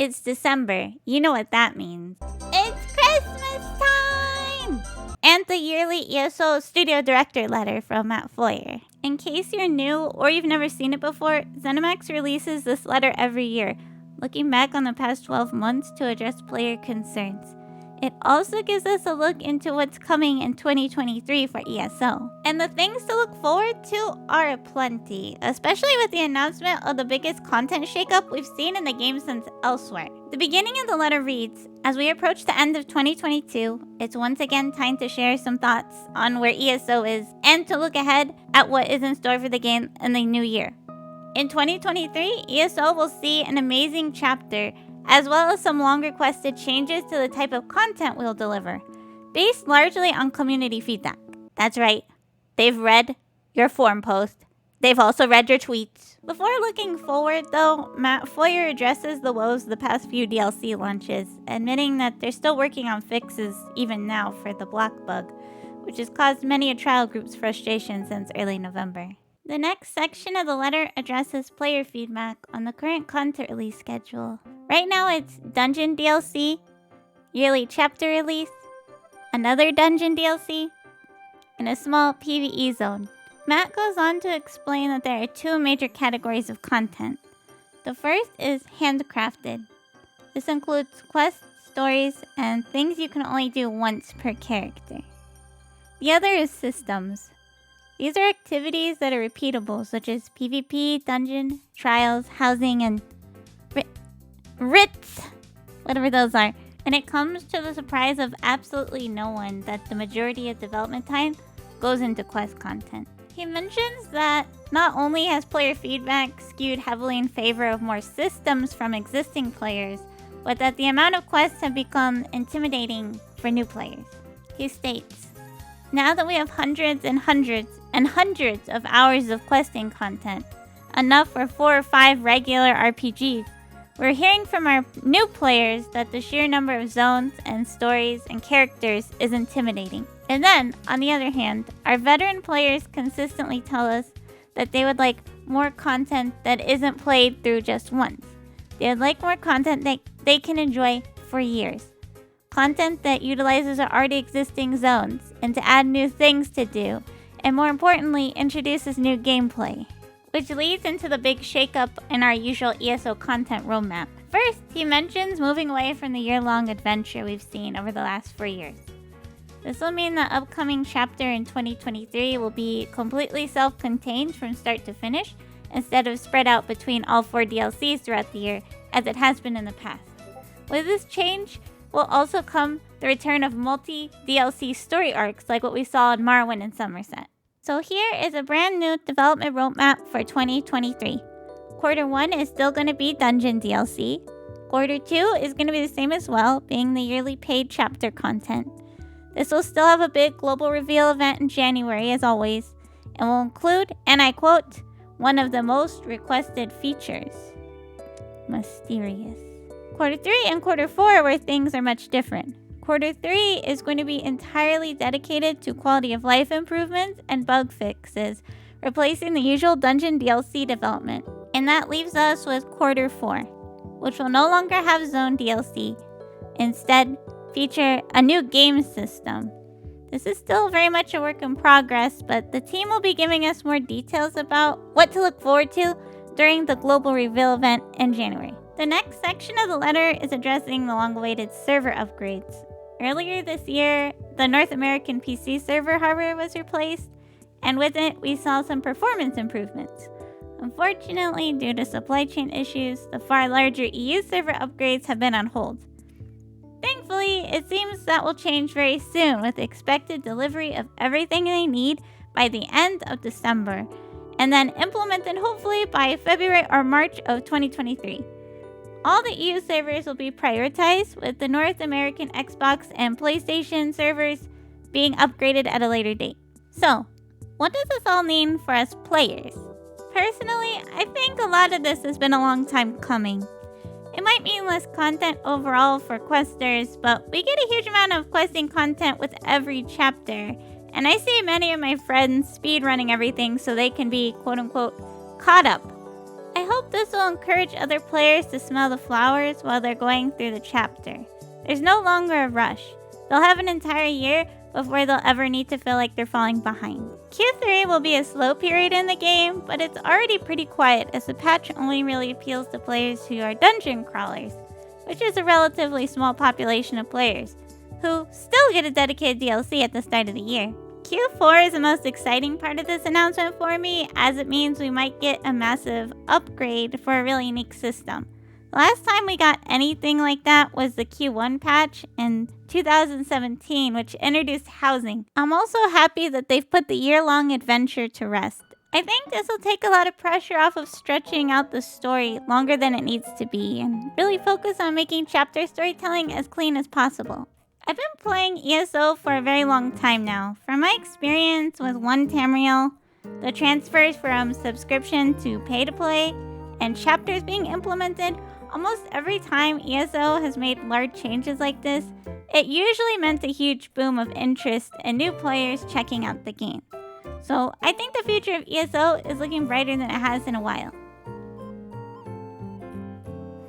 It's December. You know what that means. It's Christmas time! And the yearly ESO Studio Director Letter from Matt Firor. In case you're new or you've never seen it before, ZeniMax releases this letter every year, looking back on the past 12 months to address player concerns. It also gives us a look into what's coming in 2023 for ESO. And the things to look forward to are aplenty, especially with the announcement of the biggest content shakeup we've seen in the game since Elsewhere. The beginning of the letter reads, as we approach the end of 2022, it's once again time to share some thoughts on where ESO is and to look ahead at what is in store for the game in the new year. In 2023, ESO will see an amazing chapter as well as some long requested changes to the type of content we'll deliver, based largely on community feedback. That's right, they've read your forum post. They've also read your tweets. Before looking forward though, Matt Firor addresses the woes of the past few DLC launches, admitting that they're still working on fixes even now for the block bug, which has caused many a trial group's frustration since early November. The next section of the letter addresses player feedback on the current content release schedule. Right now it's Dungeon DLC, Yearly Chapter Release, another Dungeon DLC, and a small PvE zone. Matt goes on to explain that there are two major categories of content. The first is handcrafted. This includes quests, stories, and things you can only do once per character. The other is systems. These are activities that are repeatable, such as PvP, dungeon, trials, housing, and writs, whatever those are. And it comes to the surprise of absolutely no one that the majority of development time goes into quest content. He mentions that not only has player feedback skewed heavily in favor of more systems from existing players, but that the amount of quests have become intimidating for new players. He states, now that we have hundreds and hundreds and hundreds of hours of questing content, enough for 4 or 5 regular RPGs, we're hearing from our new players that the sheer number of zones and stories and characters is intimidating. And then, on the other hand, our veteran players consistently tell us that they would like more content that isn't played through just once. They would like more content that they can enjoy for years. Content that utilizes our already existing zones and to add new things to do, and more importantly, introduces new gameplay. Which leads into the big shakeup in our usual ESO content roadmap. First, he mentions moving away from the year-long adventure we've seen over the last 4 years. This will mean the upcoming chapter in 2023 will be completely self-contained from start to finish, instead of spread out between all 4 DLCs throughout the year, as it has been in the past. With this change will also come the return of multi-DLC story arcs like what we saw in Morrowind and Somerset. So here is a brand new development roadmap for 2023. Quarter 1 is still going to be Dungeon DLC. Quarter 2 is going to be the same as well, being the yearly paid chapter content. This will still have a big global reveal event in January as always, and will include, and I quote, one of the most requested features. Mysterious. Quarter 3 and Quarter 4 where things are much different. Quarter 3 is going to be entirely dedicated to quality of life improvements and bug fixes, replacing the usual Dungeon DLC development. And that leaves us with Quarter 4, which will no longer have Zone DLC. Instead, feature a new game system. This is still very much a work in progress, but the team will be giving us more details about what to look forward to during the global reveal event in January. The next section of the letter is addressing the long-awaited server upgrades. Earlier this year, the North American PC server hardware was replaced, and with it, we saw some performance improvements. Unfortunately, due to supply chain issues, the far larger EU server upgrades have been on hold. Thankfully, it seems that will change very soon with expected delivery of everything they need by the end of December, and then implemented hopefully by February or March of 2023. All the EU servers will be prioritized, with the North American Xbox and PlayStation servers being upgraded at a later date. So, what does this all mean for us players? Personally, I think a lot of this has been a long time coming. It might mean less content overall for questers, but we get a huge amount of questing content with every chapter, and I see many of my friends speedrunning everything so they can be quote-unquote caught up. I hope this will encourage other players to smell the flowers while they're going through the chapter. There's no longer a rush. They'll have an entire year before they'll ever need to feel like they're falling behind. Q3 will be a slow period in the game, but it's already pretty quiet as the patch only really appeals to players who are dungeon crawlers, which is a relatively small population of players, who still get a dedicated DLC at the start of the year. Q4 is the most exciting part of this announcement for me, as it means we might get a massive upgrade for a really unique system. The last time we got anything like that was the Q1 patch in 2017, which introduced housing. I'm also happy that they've put the year-long adventure to rest. I think this will take a lot of pressure off of stretching out the story longer than it needs to be, and really focus on making chapter storytelling as clean as possible. I've been playing ESO for a very long time now. From my experience with One Tamriel, the transfers from subscription to pay-to-play, and chapters being implemented, almost every time ESO has made large changes like this, it usually meant a huge boom of interest and new players checking out the game. So I think the future of ESO is looking brighter than it has in a while.